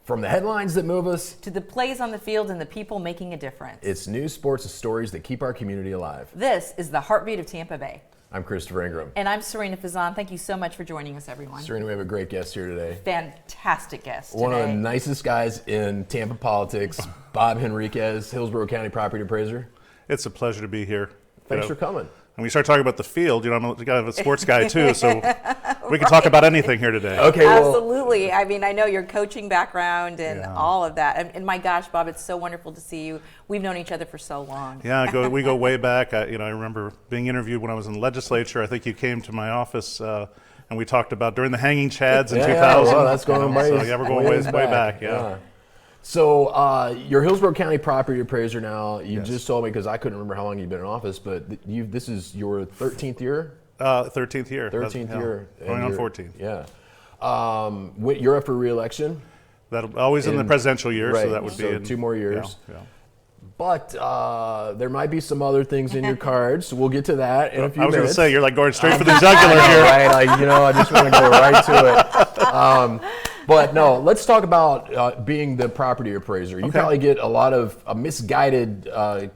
From the headlines that move us to the plays on the field and the people making a difference. It's news, sports, and stories that keep our community alive. This is the Heartbeat of Tampa Bay. I'm Christopher Ingram. And I'm Sarina Fazan. Thank you so much for joining us, everyone. Sarina, we have a great guest here today. Fantastic guest today. One of the nicest guys in Tampa politics, Bob Henriquez, Hillsborough County Property Appraiser. It's a pleasure to be here. Thanks for coming. And we start talking about the field, I'm kind of a sports guy too, so we can talk about anything here today. Okay, well, absolutely. I mean, I know your coaching background and all of that. And my gosh, Bob, it's so wonderful to see you. We've known each other for so long. Yeah, we go way back. I remember being interviewed when I was in the legislature. I think you came to my office and we talked about during the hanging chads in 2000. Well, that's going way, so, we're going way back. Yeah. So you're Hillsborough County Property Appraiser now. You just told me, because I couldn't remember how long you've been in office, but this is your 13th year? 13th year. 13th year. Going on 14. Yeah. You're up for re-election? That always in the presidential year, right, so that would be in 2 more years. Yeah. But there might be some other things in your cards, so we'll get to that in a few minutes. I was going to say, you're like going straight for the jugular here. Right, I just want to go right to it. But no, let's talk about being the property appraiser. You probably get a lot of misguided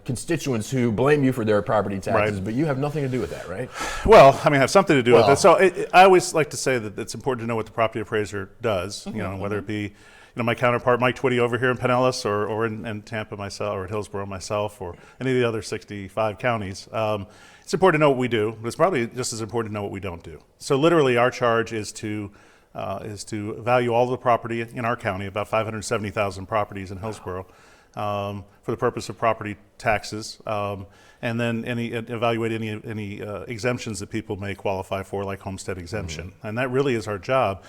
constituents who blame you for their property taxes, but you have nothing to do with that, right? Well, I have something to do with it. So I always like to say that it's important to know what the property appraiser does, whether it be my counterpart Mike Twitty over here in Pinellas or in Tampa myself, or at Hillsborough myself, or any of the other 65 counties. It's important to know what we do, but it's probably just as important to know what we don't do. So literally our charge is to value all the property in our county, about 570,000 properties in Hillsborough, for the purpose of property taxes, and then evaluate any exemptions that people may qualify for, like homestead exemption. And that really is our job.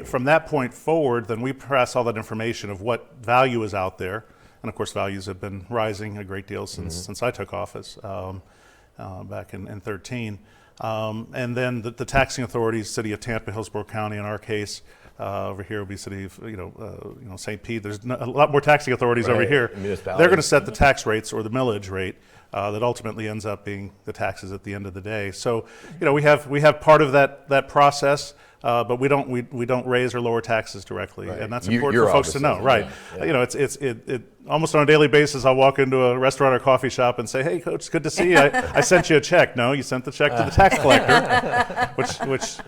From that point forward, then we pass all that information of what value is out there, and of course values have been rising a great deal since I took office back in 13. And then the taxing authorities, City of Tampa, Hillsborough County in our case, over here will be City of St. Pete. There's a lot more taxing authorities over here. They're going to set the tax rates or the millage rate that ultimately ends up being the taxes at the end of the day. So we have part of that process. But we don't raise or lower taxes directly, and that's important for folks to know, right? Yeah. It's almost on a daily basis. I'll walk into a restaurant or coffee shop and say, "Hey, Coach, it's good to see you. I sent you a check." No, you sent the check to the tax collector, which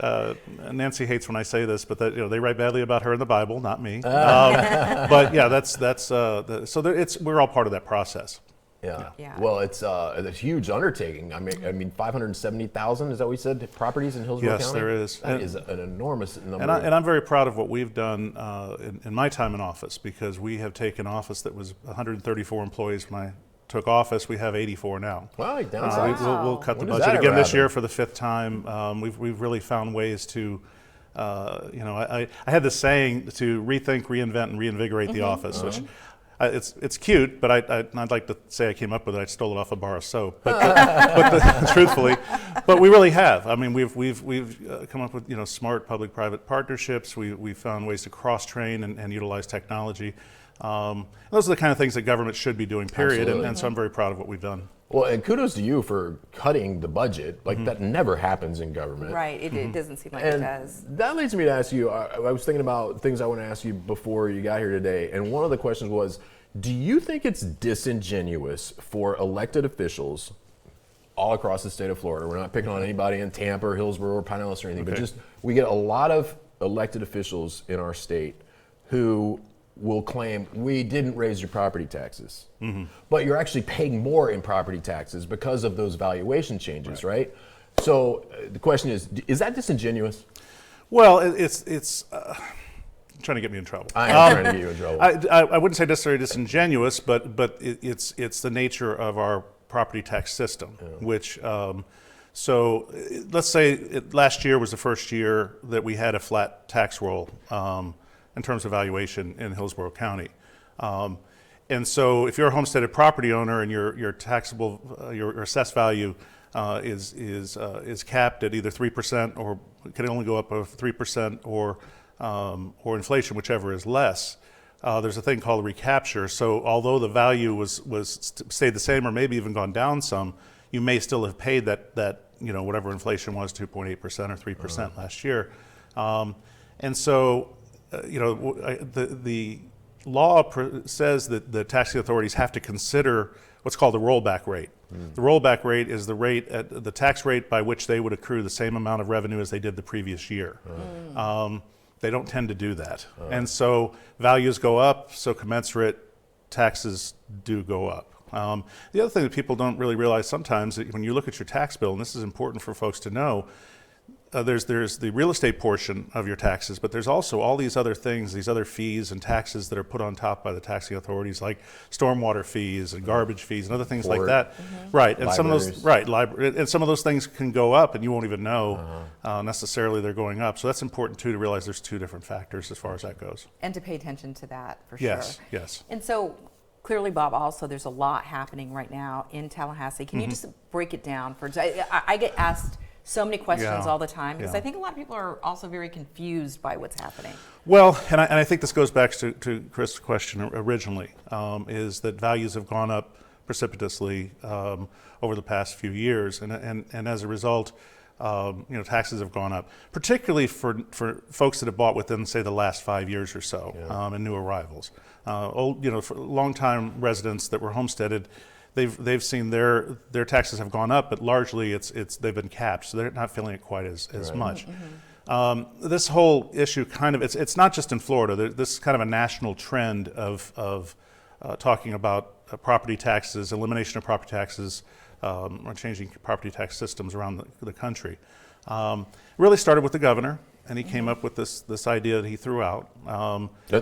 Nancy hates when I say this, but they write badly about her in the Bible, not me. But yeah, we're all part of that process. Yeah. Well, it's a huge undertaking. I mean, 570,000, is that what we said, properties in Hillsborough County? Yes, there is. That is an enormous number. And I'm very proud of what we've done in my time in office, because we have taken office that was 134 employees when I took office. We have 84 now. Wow, downsized. We'll cut the budget again this year for the 5th time. We've really found ways to, I had this saying to rethink, reinvent, and reinvigorate the office, which it's cute, but I'd like to say I came up with it. I stole it off a bar of soap, but truthfully, but we really have. I mean, we've come up with smart public-private partnerships. We've found ways to cross-train and utilize technology. Those are the kind of things that government should be doing. Period. And so I'm very proud of what we've done. Well, and kudos to you for cutting the budget. Like that never happens in government. Right. It doesn't seem like it does. That leads me to ask you, I was thinking about things I want to ask you before you got here today. And one of the questions was, do you think it's disingenuous for elected officials all across the state of Florida? We're not picking on anybody in Tampa or Hillsborough or Pinellas or anything, but just we get a lot of elected officials in our state who will claim we didn't raise your property taxes, but you're actually paying more in property taxes because of those valuation changes, right? So the question is that disingenuous? Well, it's trying to get me in trouble. I am trying to get you in trouble. I wouldn't say necessarily disingenuous, but it's the nature of our property tax system, which so let's say last year was the first year that we had a flat tax roll in terms of valuation in Hillsborough County. And so if you're a homesteaded property owner and your taxable, your assessed value is capped at either 3% or can only go up of 3% or inflation, whichever is less, there's a thing called recapture. So although the value stayed the same or maybe even gone down some, you may still have paid that whatever inflation was, 2.8% or 3% last year. And so the law says that the taxing authorities have to consider what's called the rollback rate. The rollback rate is the tax rate by which they would accrue the same amount of revenue as they did the previous year. They don't tend to do that. And so values go up, so commensurate taxes do go up. The other thing that people don't really realize sometimes, when you look at your tax bill, and this is important for folks to know, there's the real estate portion of your taxes, but there's also all these other things, these other fees and taxes that are put on top by the taxing authorities, like stormwater fees and garbage fees and other things like that. Right, and some of those and some of those things can go up, and you won't even know necessarily they're going up. So that's important too, to realize there's two different factors as far as that goes. And to pay attention to that for Yes, sure. yes. And so clearly, Bob, also there's a lot happening right now in Tallahassee. Can you just break it down for? I get asked so many questions all the time because I think a lot of people are also very confused by what's happening. Well, and I think this goes back to Chris' question originally, is that values have gone up precipitously over the past few years, and as a result, taxes have gone up, particularly for folks that have bought within, say, the last 5 years or so, and new arrivals. For long-time residents that were homesteaded, they've seen their taxes have gone up, but largely they've been capped, so they're not feeling it quite as much. This whole issue it's not just in Florida. This is kind of a national trend of talking about property taxes, elimination of property taxes, or changing property tax systems around the country. It really started with the governor, and he came up with this idea that he threw out.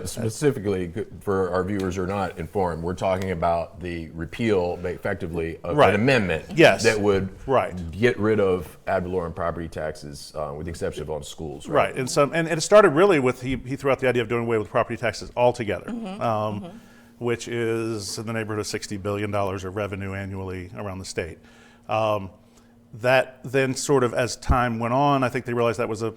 Specifically, for our viewers who are not informed, we're talking about the repeal, effectively, of Right. an amendment Yes. that would Right. get rid of ad valorem property taxes, with the exception of on schools. Right, and it started really with he threw out the idea of doing away with property taxes altogether, which is in the neighborhood of $60 billion of revenue annually around the state. That then sort of, as time went on, I think they realized that was a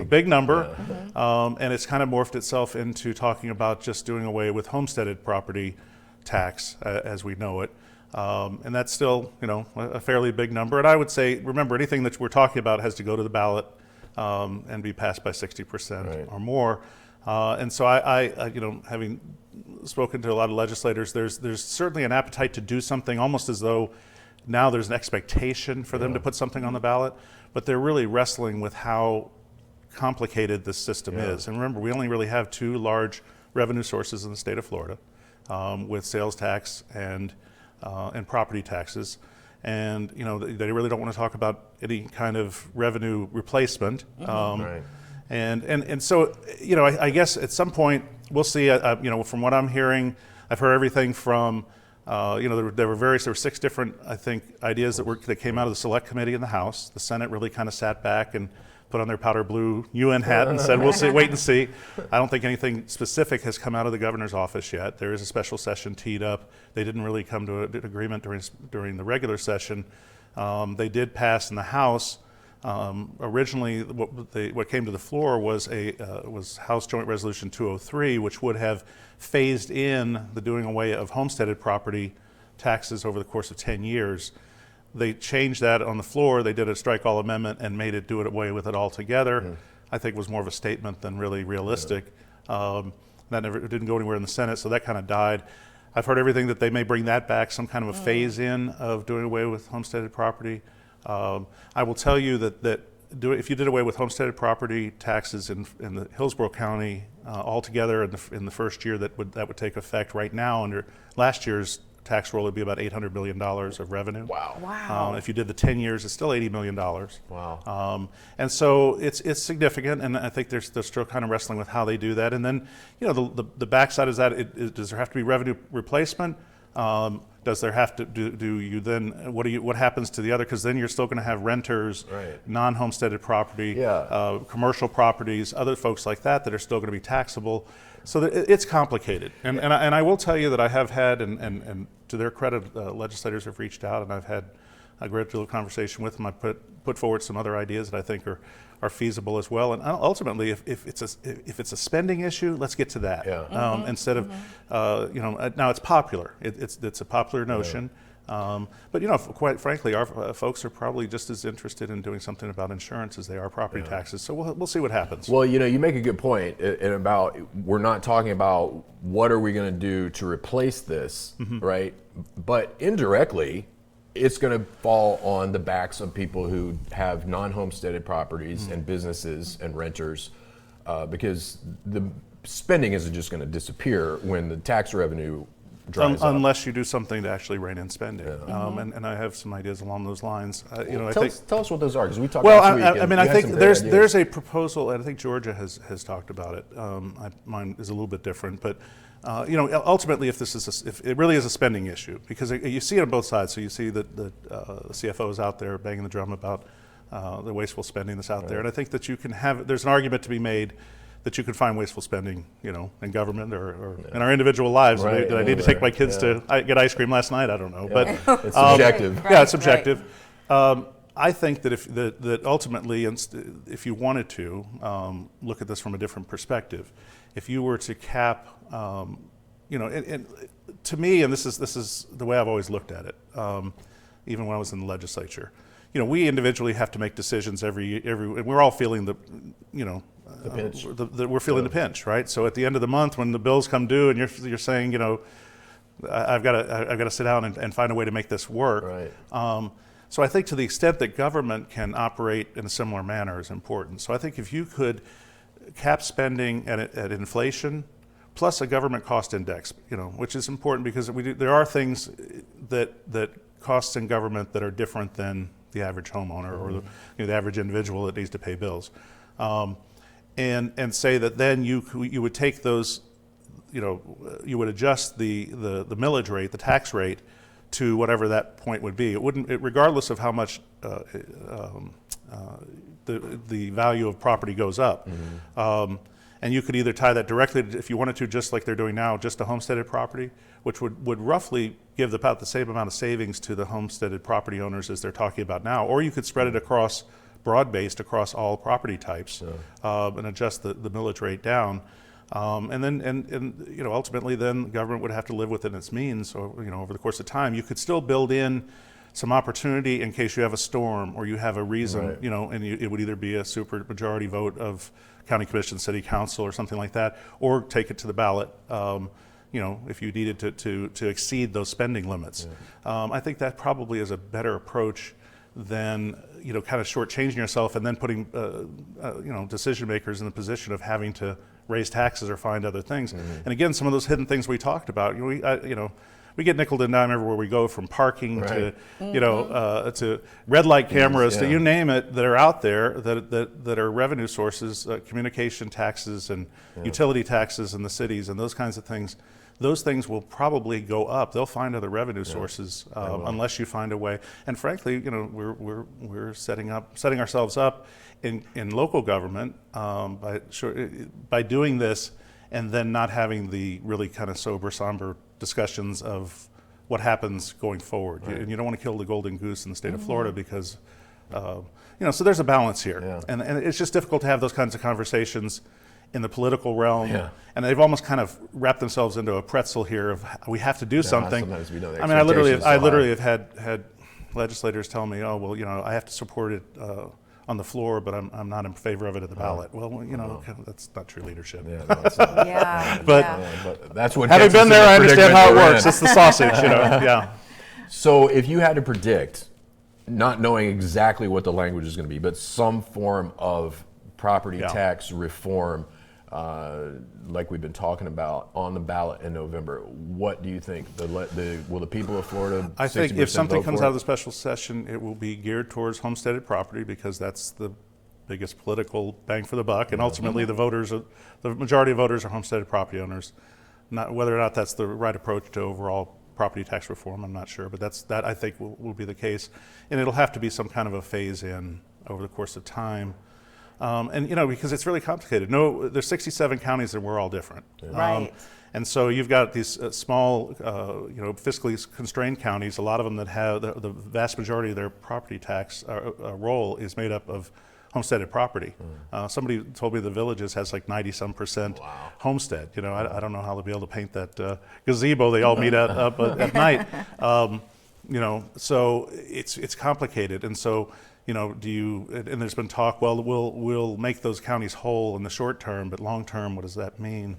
big number, and it's kind of morphed itself into talking about just doing away with homesteaded property tax as we know it. And that's still, a fairly big number. And I would say, remember, anything that we're talking about has to go to the ballot and be passed by 60% or more. And so I having spoken to a lot of legislators, there's certainly an appetite to do something, almost as though now there's an expectation for them to put something on the ballot, but they're really wrestling with how complicated this system is. And remember, we only really have two large revenue sources in the state of Florida, with sales tax and property taxes. And they really don't want to talk about any kind of revenue replacement. And so I guess at some point we'll see. From what I'm hearing, I've heard everything from there were 6 different, I think, ideas that came out of the select committee in the House. The Senate really kind of sat back and put on their powder blue UN hat and said, we'll see, wait and see. I don't think anything specific has come out of the governor's office yet. There is a special session teed up. They didn't really come to an agreement during the regular session. They did pass in the House. Originally, what came to the floor was House Joint Resolution 203, which would have phased in the doing away of homesteaded property taxes over the course of 10 years. They changed that on the floor. They did a strike all amendment and made it do it away with it altogether. I think it was more of a statement than really realistic. That didn't go anywhere in the Senate, so that kind of died. I've heard everything that they may bring that back, some kind of a phase in of doing away with homesteaded property. I will tell you that if you did away with homesteaded property taxes in the Hillsborough County altogether in the first year, that would take effect right now. Under last year's tax roll, would be about $800 million of revenue. Wow. If you did the 10 years, it's still $80 million. Wow. And so it's significant, and I think they're still kind of wrestling with how they do that. And then, the backside is that does there have to be revenue replacement? Does there have to do you then what happens to the other? Because then you're still going to have renters, non-homesteaded property, commercial properties, other folks like that are still going to be taxable. So it's complicated. And I will tell you that I have had, and to their credit, legislators have reached out, and I've had a great deal of conversation with them. I put forward some other ideas that I think are feasible as well. And ultimately, if it's a spending issue, let's get to that. Instead of now it's popular. It's a popular notion. But quite frankly, our folks are probably just as interested in doing something about insurance as they are property taxes. So we'll see what happens. Well, you make a good point about we're not talking about what are we going to do to replace this, right? But indirectly, it's going to fall on the backs of people who have non-homesteaded properties and businesses and renters, because the spending isn't just going to disappear when the tax revenue dries up. Unless you do something to actually rein in spending. And I have some ideas along those lines. Tell us what those are, because we talked well, last week. I think there's a proposal, and I think Georgia has talked about it. Mine is a little bit different, but ultimately, if it really is a spending issue, because you see it on both sides. So you see that the CFO is out there banging the drum about the wasteful spending that's out there, and I think that there's an argument to be made that you can find wasteful spending, in government or in our individual lives. Did I need to take my kids to get ice cream last night? I don't know, but it's subjective. Yeah, it's subjective. I think that that ultimately, if you wanted to look at this from a different perspective, if you were to cap, and to me, and this is the way I've always looked at it, even when I was in the legislature, we individually have to make decisions every, and we're all feeling the pinch. We're feeling the pinch, right? So at the end of the month, when the bills come due, and you're saying, I've got to sit down and find a way to make this work. Right. So I think to the extent that government can operate in a similar manner is important. So I think if you could cap spending at inflation, plus a government cost index, which is important because there are things that costs in government that are different than the average homeowner or the average individual that needs to pay bills, and say that then you would take those, you would adjust the millage rate, the tax rate, to whatever that point would be. It wouldn't, regardless of how much the value of property goes up. And you could either tie that directly, if you wanted to, just like they're doing now, just to homesteaded property, which would roughly give about the same amount of savings to the homesteaded property owners as they're talking about now, or you could spread it across, broad-based across all property types, and adjust the millage rate down. And then ultimately then the government would have to live within its means. So, over the course of time, you could still build in some opportunity in case you have a storm or you have a reason, and it would either be a super majority vote of county commission, city council, or something like that, or take it to the ballot, if you needed to exceed those spending limits. I think that probably is a better approach than kind of shortchanging yourself and then putting decision makers in the position of having to raise taxes or find other things. And again, some of those hidden things we talked about, we get nickeled and dimed everywhere we go, from parking to to red light cameras to you name it, that are out there that are revenue sources, communication taxes and utility taxes in the cities and those kinds of things. Those things will probably go up. They'll find other revenue sources unless you find a way. And frankly, we're setting ourselves up in local government by doing this, and then not having the really kind of sober, somber discussions of what happens going forward. And you don't want to kill the golden goose in the state of Florida because, so there's a balance here. And it's just difficult to have those kinds of conversations in the political realm, and they've almost kind of wrapped themselves into a pretzel here of we have to do something. Sometimes we know the I literally have had legislators tell me, I have to support it on the floor, but I'm not in favor of it at the ballot. Well, that's not true leadership. But that's what. Having been there, I understand how it works. It's the sausage, So if you had to predict, not knowing exactly what the language is going to be, but some form of property tax reform, like we've been talking about, on the ballot in November, what do you think? Will the people of Florida? I think if something comes out of the special session, it will be geared towards homesteaded property, because that's the biggest political bang for the buck, and ultimately the majority of voters are homesteaded property owners. Whether or not that's the right approach to overall property tax reform, I'm not sure, but that I think will be the case, and it'll have to be some kind of a phase in over the course of time. Because it's really complicated. There's 67 counties and we're all different. Right. And so you've got these small, fiscally constrained counties, a lot of them that have the vast majority of their property tax roll is made up of homesteaded property. Somebody told me the Villages has like 90-some% homestead. I don't know how they'll be able to paint that gazebo they all meet up at night. So it's complicated, and so and there's been talk. Well, we'll make those counties whole in the short term, but long term, what does that mean?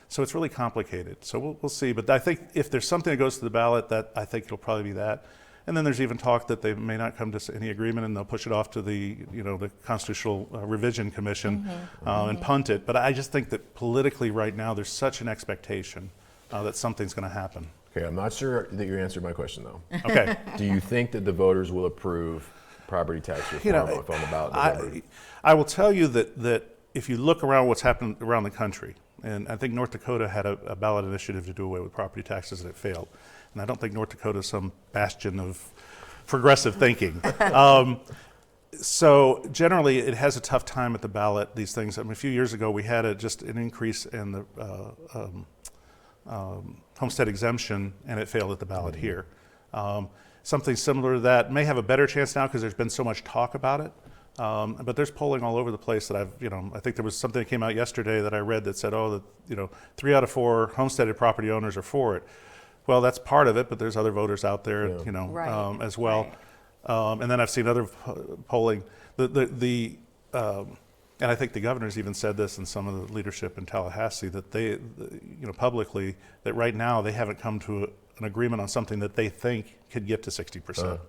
So it's really complicated. So we'll see. But I think if there's something that goes to the ballot, that I think it'll probably be that. And then there's even talk that they may not come to any agreement, and they'll push it off to the the Constitutional Revision Commission and punt it. But I just think that politically right now there's such an expectation that something's going to happen. Okay, I'm not sure that you answered my question though. Okay. Do you think that the voters will approve property tax reform if on the ballot in November? I will tell you that if you look around what's happened around the country, and I think North Dakota had a ballot initiative to do away with property taxes and it failed. And I don't think North Dakota is some bastion of progressive thinking. So generally, it has a tough time at the ballot, these things. I mean, a few years ago, we had just an increase in the homestead exemption, and it failed at the ballot here. Something similar to that may have a better chance now because there's been so much talk about it. But there's polling all over the place that I think there was something that came out yesterday that I read that said, 3 out of 4 homesteaded property owners are for it. Well, that's part of it, but there's other voters out there, Right. as well. Right. And then I've seen other polling. And I think the governor's even said this, and some of the leadership in Tallahassee, that they, publicly, that right now they haven't come to an agreement on something that they think could get to 60%.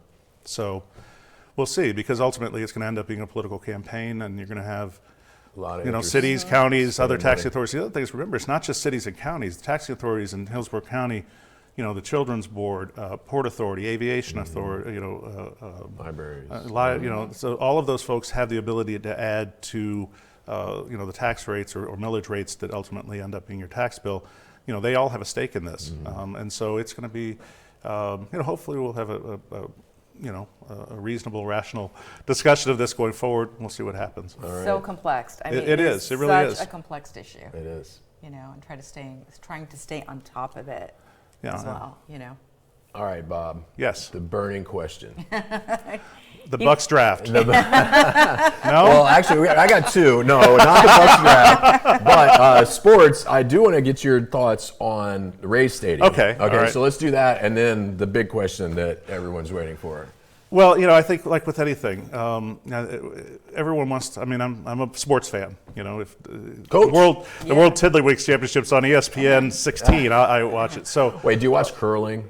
So we'll see, because ultimately it's going to end up being a political campaign, and you're going to have A lot of interest. cities, counties, other Spending taxing money. authorities. The other thing is, remember, it's not just cities and counties. The taxing authorities in Hillsborough County, the Children's Board, Port Authority, Aviation Authority, Libraries. so all of those folks have the ability to add to, the tax rates or millage rates that ultimately end up being your tax bill. They all have a stake in this, and so it's going to be, hopefully we'll have a reasonable, rational discussion of this going forward. We'll see what happens. So complex. I mean, It is. It really is. such a complex issue. It is. And trying to stay on top of it as well. All right, Bob. Yes. The burning question. The Bucks draft. No? Well, actually, I got two. No, not the Bucks draft, but sports. I do want to get your thoughts on the Rays Stadium. Okay. All right. So let's do that, and then the big question that everyone's waiting for. Well, I think like with anything, everyone wants to, I'm a sports fan. If Coach. the World Tiddlywinks Championships on ESPN 16, I watch it. So Wait, do you watch curling?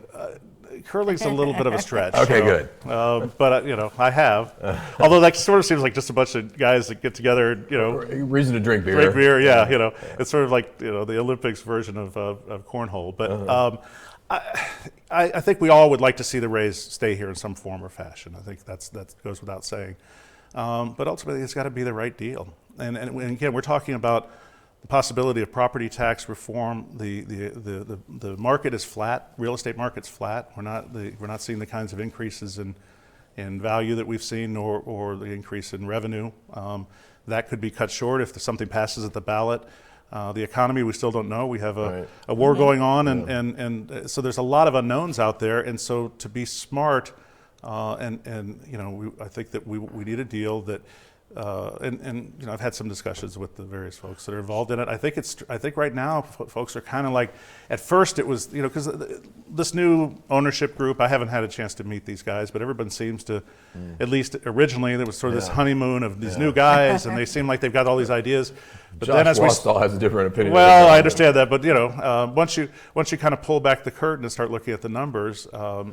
curling's a little bit of a stretch. Okay, good. But I have. Although that sort of seems like just a bunch of guys that get together, Reason to drink beer. drink beer. Yeah, it's sort of like the Olympics version of cornhole. But I think we all would like to see the Rays stay here in some form or fashion. I think that goes without saying. But ultimately, it's got to be the right deal. And again, we're talking about the possibility of property tax reform. The market is flat. Real estate market's flat. We're not seeing the kinds of increases in value that we've seen, or the increase in revenue. That could be cut short if something passes at the ballot. The economy, we still don't know. We have a war going on, and so there's a lot of unknowns out there. And so to be smart, I think that we need a deal that, I've had some discussions with the various folks that are involved in it. I think right now folks are kind of like, at first it was, because this new ownership group, I haven't had a chance to meet these guys, but everyone seems to, at least originally, there was sort of this honeymoon of these new guys, and they seem like they've got all these ideas. But Josh then as Wastall has a different opinion. well, I understand that, but once you kind of pull back the curtain and start looking at the numbers,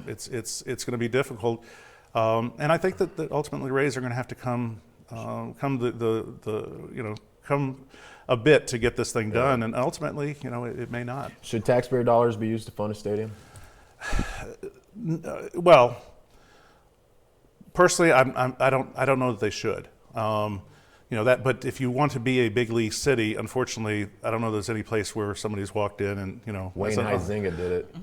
it's going to be difficult. And I think that ultimately Rays are going to have to come a bit to get this thing done, and ultimately, it may not. Should taxpayer dollars be used to fund a stadium? Well, personally, I don't know that they should. But if you want to be a big league city, unfortunately, I don't know there's any place where somebody's walked in and Wayne Huizenga did it.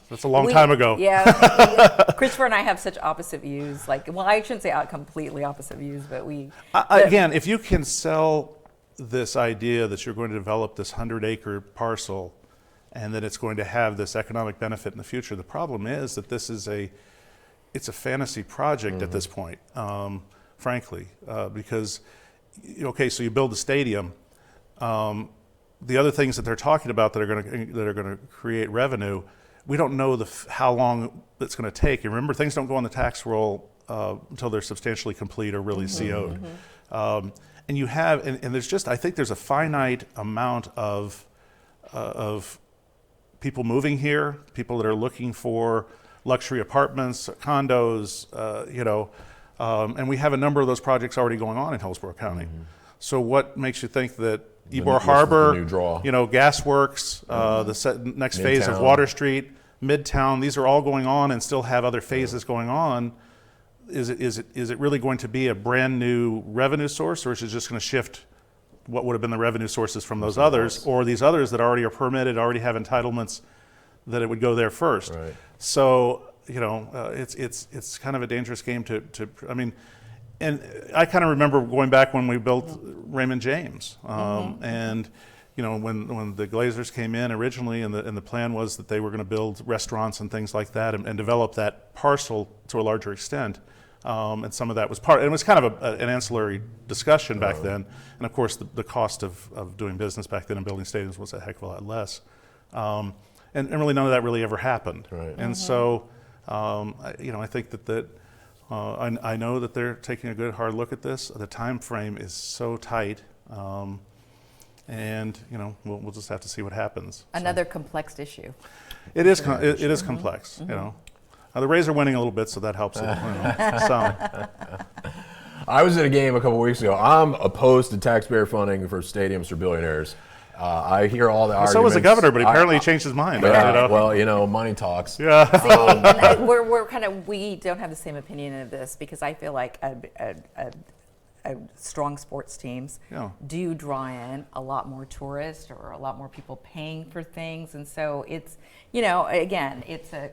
That's a long time ago. Yeah, Christopher and I have such opposite views. I shouldn't say completely opposite views, but we. Again, if you can sell this idea that you're going to develop this 100-acre parcel, and that it's going to have this economic benefit in the future, the problem is that it's a fantasy project at this point, frankly, because. Okay, so you build the stadium. The other things that they're talking about that are going to create revenue, we don't know how long it's going to take. And remember, things don't go on the tax roll until they're substantially complete or really CO'd. And you have, and there's just, I think there's a finite amount of people moving here, people that are looking for luxury apartments, condos, and we have a number of those projects already going on in Hillsborough County. So what makes you think that Ybor Harbor, Gas Works, the next phase of Water Street, Midtown, these are all going on and still have other phases going on? Is it really going to be a brand new revenue source, or is it just going to shift what would have been the revenue sources from those others, or these others that already are permitted, already have entitlements, that it would go there first? Right. So it's kind of a dangerous game to I mean, and I kind of remember going back when we built Raymond James, and when the Glazers came in originally, and the plan was that they were going to build restaurants and things like that, and develop that parcel to a larger extent. And some of that was it was kind of an ancillary discussion back then. And of course, the cost of doing business back then and building stadiums was a heck of a lot less. And really none of that really ever happened. Right. And so, I think that I know that they're taking a good hard look at this. The time frame is so tight. And we'll just have to see what happens. Another complex issue. It is complex. The Rays are winning a little bit, so that helps it. Some. I was at a game a couple weeks ago. I'm opposed to taxpayer funding for stadiums for billionaires. I hear all the arguments. So was the governor, but apparently he changed his mind. Well, money talks. Yeah. See, we don't have the same opinion of this, because I feel like strong sports teams do draw in a lot more tourists or a lot more people paying for things, and so it's again, it's a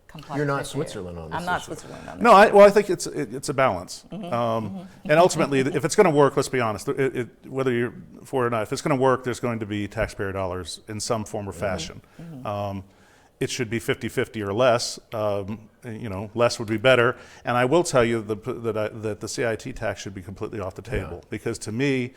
complex. You're not issue. Switzerland on this. I'm not issue. Switzerland on this. No, I think it's a balance, and ultimately, if it's going to work, let's be honest. Whether you're for it or not, if it's going to work, there's going to be taxpayer dollars in some form or fashion. It should be 50-50 or less. Less would be better. And I will tell you that the CIT tax should be completely off the table, because to me,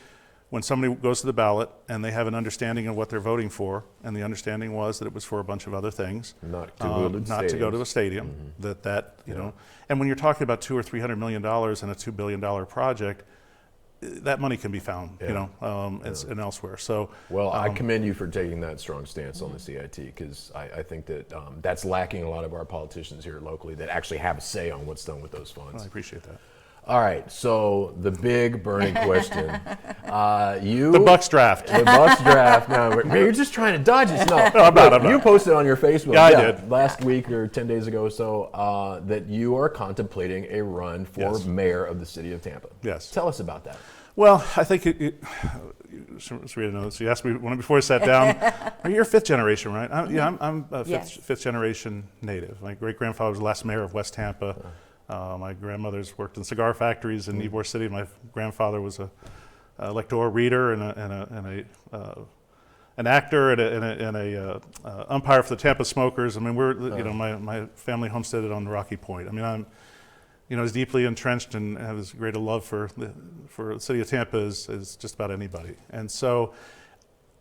when somebody goes to the ballot and they have an understanding of what they're voting for, and the understanding was that it was for a bunch of other things, not to go to a stadium, and when you're talking about $200 or $300 million in a $2 billion project, that money can be found, and elsewhere. So, I commend you for taking that strong stance on the CIT, because I think that that's lacking a lot of our politicians here locally that actually have a say on what's done with those funds. I appreciate that. All right, so the big burning question: the Bucks draft. The Bucks draft. No, you're just trying to dodge it. No, I'm not. You posted on your Facebook. Yeah, I did last week or 10 days ago or so that you are contemplating a run for mayor of the city of Tampa. Yes. Tell us about that. Well, I think Sarina knows. She asked me before I sat down. You're fifth generation, right? I'm a fifth generation native. My great grandfather was the last mayor of West Tampa. My grandmother's worked in cigar factories in Ybor City. My grandfather was a electoral reader and an actor and a umpire for the Tampa Smokers. I mean, my family homesteaded on Rocky Point. I mean, I'm as deeply entrenched and have as great a love for the city of Tampa as just about anybody. And so,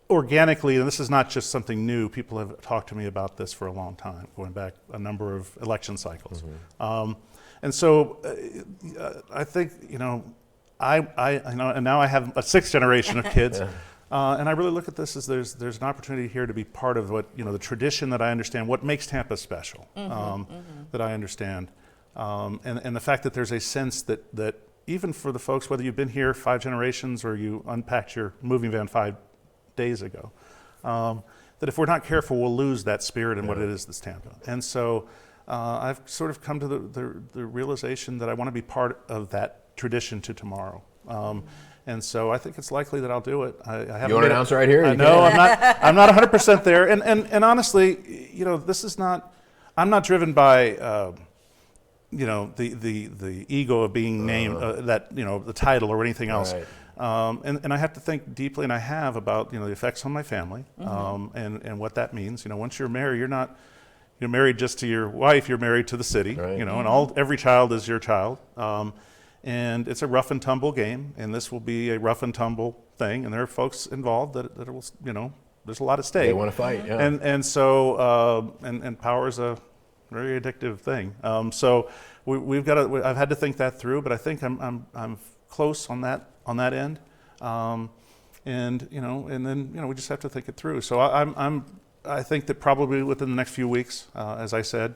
organically, and this is not just something new. People have talked to me about this for a long time, going back a number of election cycles. And so I think, I know, and now I have a sixth generation of kids, and I really look at this as there's an opportunity here to be part of what, the tradition that I understand, what makes Tampa special, that I understand. And the fact that there's a sense that even for the folks, whether you've been here 5 generations or you unpacked your moving van 5 days ago, that if we're not careful, we'll lose that spirit and what it is that's Tampa. And so I've sort of come to the realization that I want to be part of that tradition to tomorrow. And so I think it's likely that I'll do it. I haven't. You want to announce right here? No, I'm not 100% there. And honestly, this is not. I'm not driven by. The ego of being named the title or anything else. Right. And I have to think deeply, and I have, about the effects on my family, and what that means. Once you're married, you're married just to your wife. You're married to the city. Right. And every child is your child. And it's a rough and tumble game, and this will be a rough and tumble thing. And there are folks involved that will there's a lot at stake. They want to fight, yeah. And so and power is a very addictive thing. So we've got to. I've had to think that through, but I think I'm close on that end. And then we just have to think it through. So I think that probably within the next few weeks, as I said,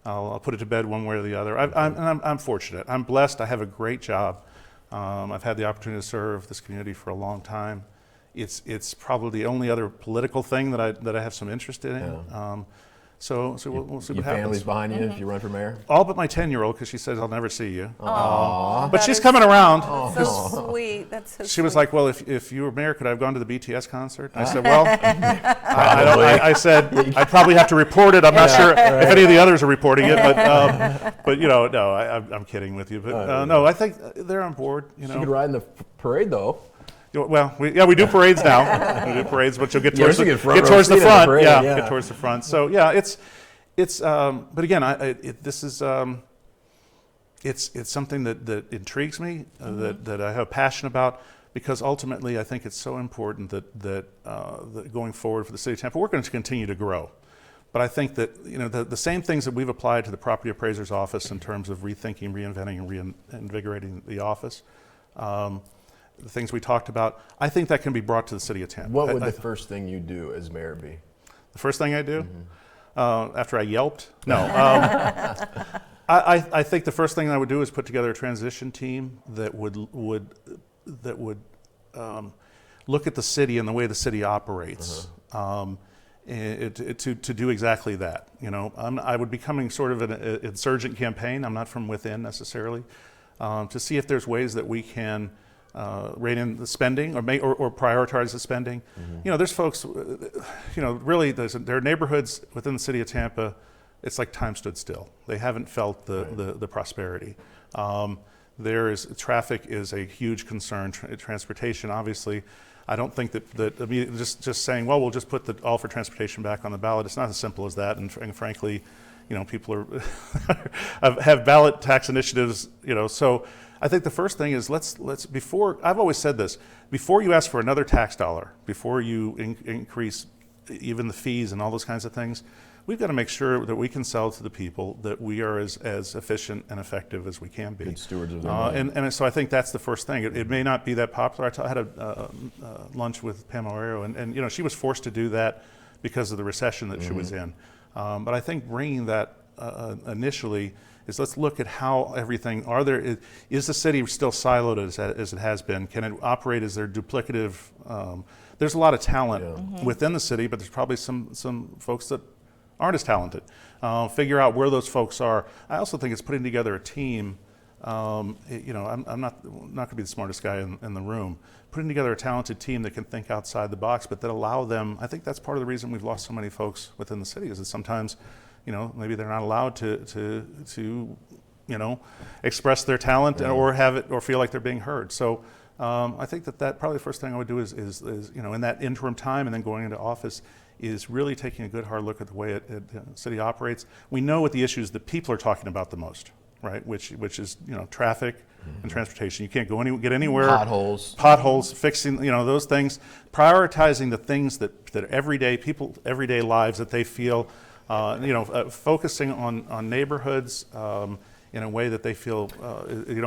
I'll put it to bed one way or the other. I'm fortunate. I'm blessed. I have a great job. I've had the opportunity to serve this community for a long time. It's probably the only other political thing that I have some interest in. Yeah. So we'll see Your what happens. family's behind you if you run for mayor? All but my 10-year-old, because she says I'll never see you. Aww. But she's coming around. So sweet. That's so She was sweet. like, "Well, if you were mayor, could I have gone to the BTS concert?" I said, "Well, I said I'd probably have to report it. I'm not sure if any of the others are reporting it, but no, I'm kidding with you. But no, I think they're on board. You could ride in the parade though. Well, we do parades now. We do parades, but you'll get towards you the get front towards row the seat in the front. parade, Yeah, yeah. get towards the front. So yeah, it's. But again, this is. It's something that intrigues me, that I have a passion about, because ultimately I think it's so important that going forward for the city of Tampa, we're going to continue to grow. But I think that the same things that we've applied to the property appraiser's office in terms of rethinking, reinventing, and reinvigorating the office. The things we talked about, I think that can be brought to the city of Tampa. What would the first thing you do as mayor be? The first thing I do, after I yelped? No. I think the first thing I would do is put together a transition team that would look at the city and the way the city operates, to do exactly that. I would be coming sort of an insurgent campaign. I'm not from within necessarily, to see if there's ways that we can rein in the spending or prioritize the spending. There's folks, really there are neighborhoods within the city of Tampa. It's like time stood still. They haven't felt the prosperity. Traffic is a huge concern. Transportation, obviously, I don't think that just saying, well, we'll just put the all for transportation back on the ballot. It's not as simple as that. And frankly, people have ballot tax initiatives. So I think the first thing is let's before, I've always said this, before you ask for another tax dollar, before you increase even the fees and all those kinds of things, we've got to make sure that we can sell to the people that we are as efficient and effective as we can be. Good stewards of their money. And so I think that's the first thing. It may not be that popular. I had a lunch with Pam O'Hara, and she was forced to do that because of the recession that she was in. But I think bringing that initially is, let's look at how everything, is the city still siloed as it has been? Can it operate as they're duplicative? There's a lot of talent within the city, but there's probably some folks that aren't as talented. Figure out where those folks are. I also think it's putting together a team. I'm not going to be the smartest guy in the room. Putting together a talented team that can think outside the box, but that allow them. I think that's part of the reason we've lost so many folks within the city, is that sometimes, maybe they're not allowed to express their talent or have it or feel like they're being heard. So I think that probably the first thing I would do is in that interim time and then going into office, is really taking a good hard look at the way the city operates. We know what the issues that people are talking about the most, right? Which is traffic and transportation. You can't get anywhere. Potholes, fixing those things. Prioritizing the things that everyday lives that they feel. Focusing on neighborhoods in a way that they feel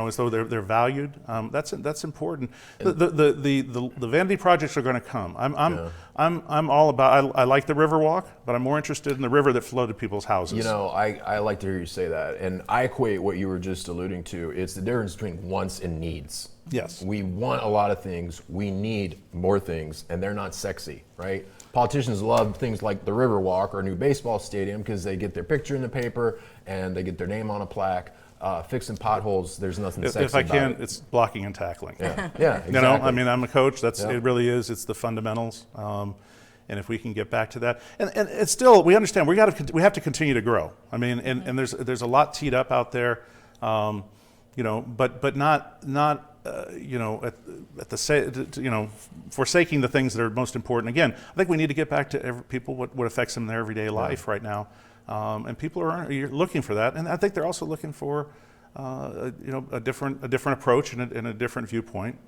as though they're valued. That's important. The vanity projects are going to come. I'm all about. I like the Riverwalk, but I'm more interested in the river that flowed to people's houses. I like to hear you say that, and I equate what you were just alluding to. It's the difference between wants and needs. Yes. We want a lot of things. We need more things, and they're not sexy, right? Politicians love things like the Riverwalk or a new baseball stadium because they get their picture in the paper and they get their name on a plaque. Fixing potholes, there's nothing sexy If I about can, it. it's blocking and tackling. Yeah, exactly. I'm a coach. It really is. It's the fundamentals. And if we can get back to that, and it's still, we understand we have to continue to grow. And there's a lot teed up out there, but not. At the forsaking the things that are most important. Again, I think we need to get back to people what affects them in their everyday life right now, and people are looking for that. And I think they're also looking for a different approach and a different viewpoint,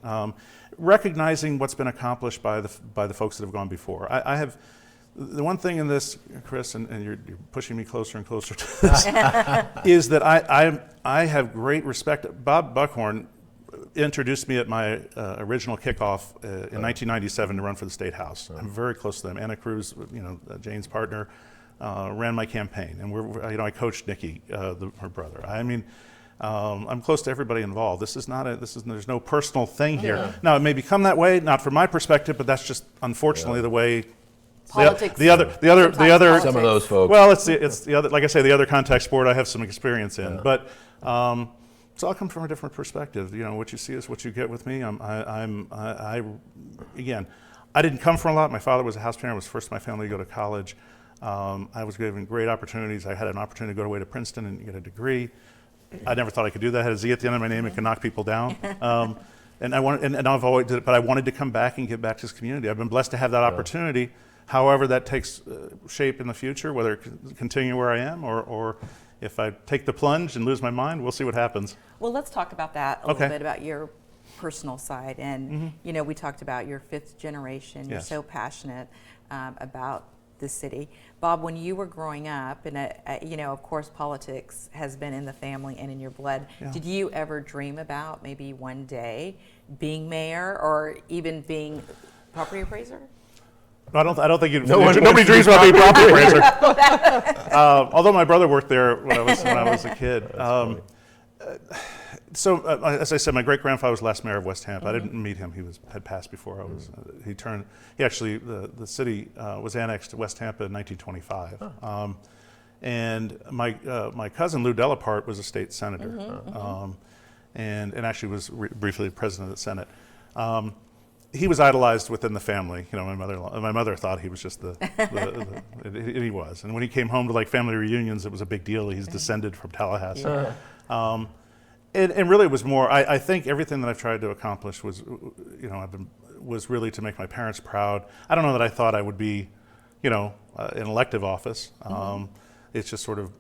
recognizing what's been accomplished by the folks that have gone before. I have the one thing in this, Chris, and you're pushing me closer and closer to this, is that I have great respect. Bob Buckhorn introduced me at my original kickoff in 1997 to run for the State House. I'm very close to them. Anna Cruz, Jane's partner, ran my campaign, and I coached Nikki, her brother. I mean, I'm close to everybody involved. There's no personal thing here. Yeah. Now it may become that way, not from my perspective, but that's just unfortunately the way. Politics. The other. Some of those folks. Well, it's the other. Like I say, the other contact sport I have some experience in, but. So I'll come from a different perspective. What you see is what you get with me. Again, I didn't come from a lot. My father was a house parent. I was first in my family to go to college. I was given great opportunities. I had an opportunity to go away to Princeton and get a degree. I never thought I could do that. I had a Z at the end of my name and could knock people down. And I've always did it, but I wanted to come back and give back to this community. I've been blessed to have that opportunity. However, that takes shape in the future, whether it continue where I am or if I take the plunge and lose my mind, we'll see what happens. Well, let's talk about that a little bit, about your personal side. And, we talked about your fifth generation. You're so passionate about the city. Bob, when you were growing up, and, of course, politics has been in the family and in your blood. Yeah. Did you ever dream about maybe one day being mayor or even being property appraiser? I don't think nobody dreams about being property appraiser. Although my brother worked there when I was a kid. As I said, my great grandfather was the last mayor of West Tampa. I didn't meet him; he had passed before I was. The city was annexed to West Tampa in 1925. And my cousin Lou Delapart was a state senator, and actually was briefly the president of the Senate. He was idolized within the family. My mother thought he was just he was. And when he came home to like family reunions, it was a big deal. He's descended from Tallahassee. And really it was more, I think everything that I've tried to accomplish was, was really to make my parents proud. I don't know that I thought I would be, in elective office. It's just sort of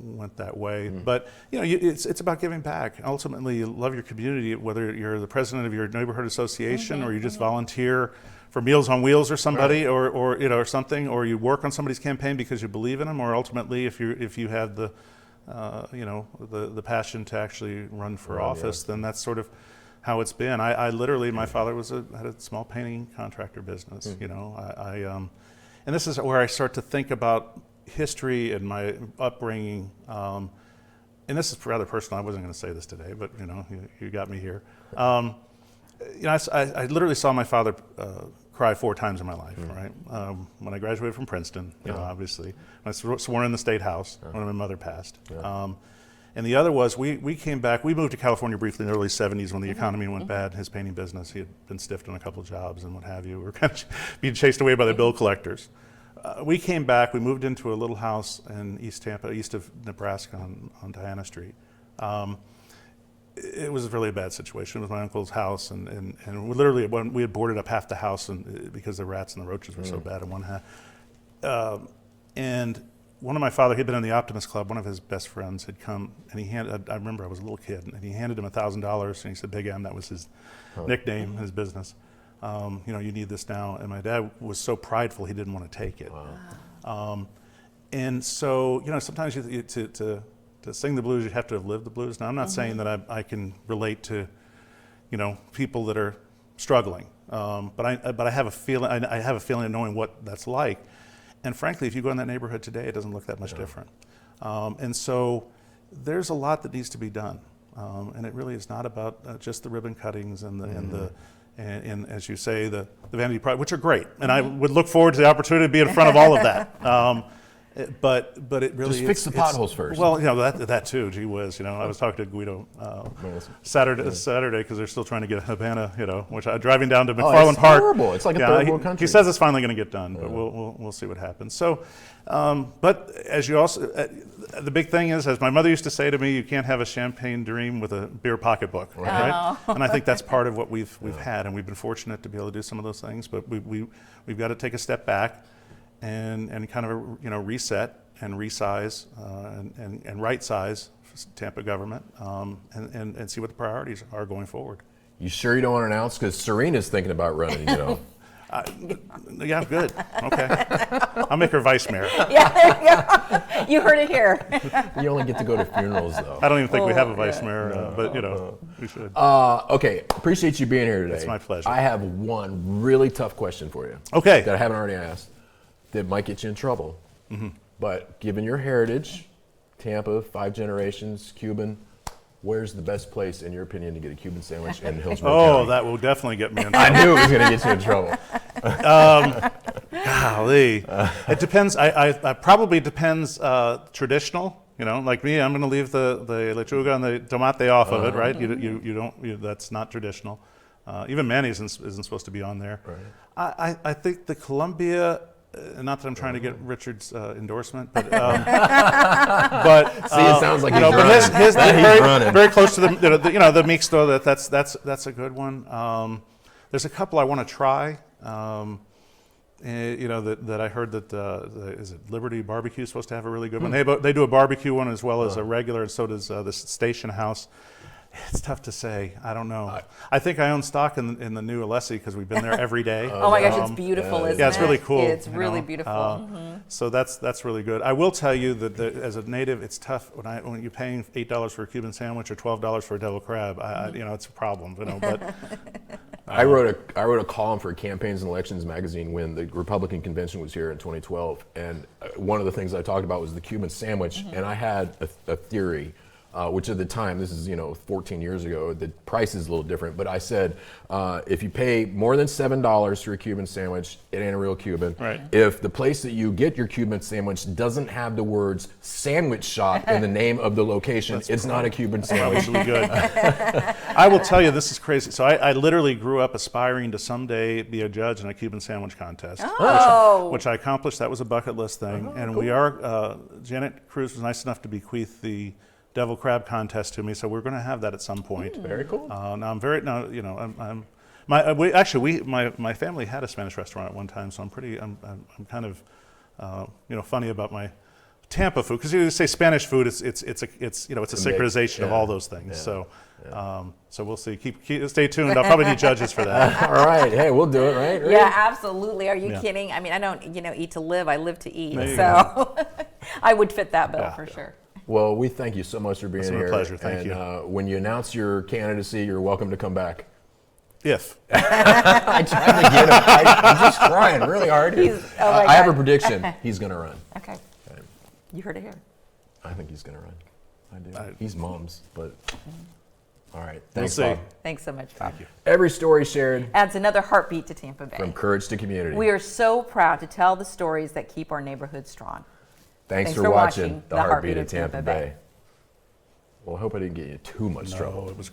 went that way. But it's about giving back. Ultimately, you love your community, whether you're the president of your neighborhood association or you just volunteer for Meals on Wheels or somebody, or something, or you work on somebody's campaign because you believe in them, or ultimately if you have the the passion to actually run for office, then that's sort of how it's been. I literally, my father had a small painting contractor business. And this is where I start to think about history and my upbringing, and this is rather personal. I wasn't going to say this today, but you got me here. I literally saw my father cry 4 times in my life. Right, when I graduated from Princeton, obviously, when I was sworn in the State House when my mother passed. And the other was we came back. We moved to California briefly in the early '70s when the economy went bad. His painting business, he had been stiffed on a couple of jobs and what have you. We were kind of being chased away by the bill collectors. We came back. We moved into a little house in East Tampa, east of Nebraska on Diana Street. It was really a bad situation. It was my uncle's house, and we literally we had boarded up half the house because the rats and the roaches were so bad in one half. And one of my father, he'd been in the Optimist Club. One of his best friends had come, and I remember I was a little kid, and he handed him $1,000, and he said, "Big M," that was his nickname, his business. You need this now. And my dad was so prideful he didn't want to take it. Wow. And so, sometimes to sing the blues, you have to have lived the blues. Now, I'm not saying that I can relate to, people that are struggling, but I have a feeling. I have a feeling of knowing what that's like. And frankly, if you go in that neighborhood today, it doesn't look that much different. And so, there's a lot that needs to be done, and it really is not about just the ribbon cuttings and as you say, the vanity project, which are great, and I would look forward to the opportunity to be in front of all of that. But it really just fix the potholes first. Well, that too. Gee whiz, I was talking to Guido Saturday because they're still trying to get a Havana, which I'm driving down to McFarland Park. It's horrible. It's like a third world country. He says it's finally going to get done, but we'll see what happens. So, but as you also, the big thing is, as my mother used to say to me, you can't have a champagne dream with a beer pocketbook, right? And I think that's part of what we've had, and we've been fortunate to be able to do some of those things. But we've got to take a step back and kind of reset and resize and right size Tampa government, and see what the priorities are going forward. You sure you don't want to announce? Because Sarina's thinking about running, you know. Yeah, good. Okay. I'll make her vice mayor. Yeah, there you go. You heard it here. You only get to go to funerals, though. I don't even think we have a vice mayor, but we should. Okay, appreciate you being here today. It's my pleasure. I have one really tough question for you. Okay. That I haven't already asked. That might get you in trouble. Mm-hmm. But given your heritage, Tampa, 5 generations, Cuban, where's the best place, in your opinion, to get a Cuban sandwich in Hillsborough County? Oh, that will definitely get me in I trouble. knew it was going to get you in trouble. Golly. It depends. I probably depends traditional. You know, like me, I'm going to leave the lechuga and the tomate off of it, right? You don't. That's not traditional. Even mayonnaise isn't supposed to be on there. Right. I think the Columbia. Not that I'm trying to get Richard's endorsement, but See, it sounds like he's running. But his running. very close to the the mixto. That's a good one. There's a couple I want to try. That I heard that is it Liberty Barbecue is supposed to have a really good one. They do a barbecue one as well as a regular, and so does the Station House. It's tough to say. I don't know. I think I own stock in the new Alessi because we've been there every day. Oh my gosh, it's beautiful, isn't it? Yeah, it's really cool. It's really beautiful. So that's really good. I will tell you that as a native, it's tough when you're paying $8 for a Cuban sandwich or $12 for a devil crab. It's a problem. But I wrote a column for Campaigns and Elections magazine when the Republican convention was here in 2012, and one of the things I talked about was the Cuban sandwich, and I had a theory. Which at the time, this is 14 years ago, the price is a little different, but I said if you pay more than $7 for a Cuban sandwich, it ain't a real Cuban. Right. If the place that you get your Cuban sandwich doesn't have the words sandwich shop in the name of the location, it's not a Cuban sandwich. Probably good. I will tell you, this is crazy. So I literally grew up aspiring to someday be a judge in a Cuban sandwich contest, which I accomplished. That was a bucket list thing. And cool. We are, Janet Cruz was nice enough to bequeath the devil crab contest to me, so we're going to have that at some point. Very cool. My family had a Spanish restaurant at one time, so I'm kind of funny about my Tampa food, because you say Spanish food, it's a synchronization of all those things. Yeah. So we'll see. Stay tuned. I'll probably need judges for that. All right. Hey, we'll do it, right? Yeah, absolutely. Are you kidding? I mean, I don't eat to live. I live to eat. So I would fit that bill for sure. Well, we thank you so much for being here. It's a pleasure. Thank you. When you announce your candidacy, you're welcome to come back. If. I tried to get him. I'm just trying really hard. I have a prediction. He's going to run. Okay. You heard it here. I think he's going to run. I do. He's mom's, but all right. Thanks, Bob. Thanks so much, Bob. Thank you. Every story shared adds another heartbeat to Tampa Bay. From courage to community. We are so proud to tell the stories that keep our neighborhood strong. Thanks for watching The Heartbeat of Tampa Bay. Well, I hope I didn't get you too much trouble. It was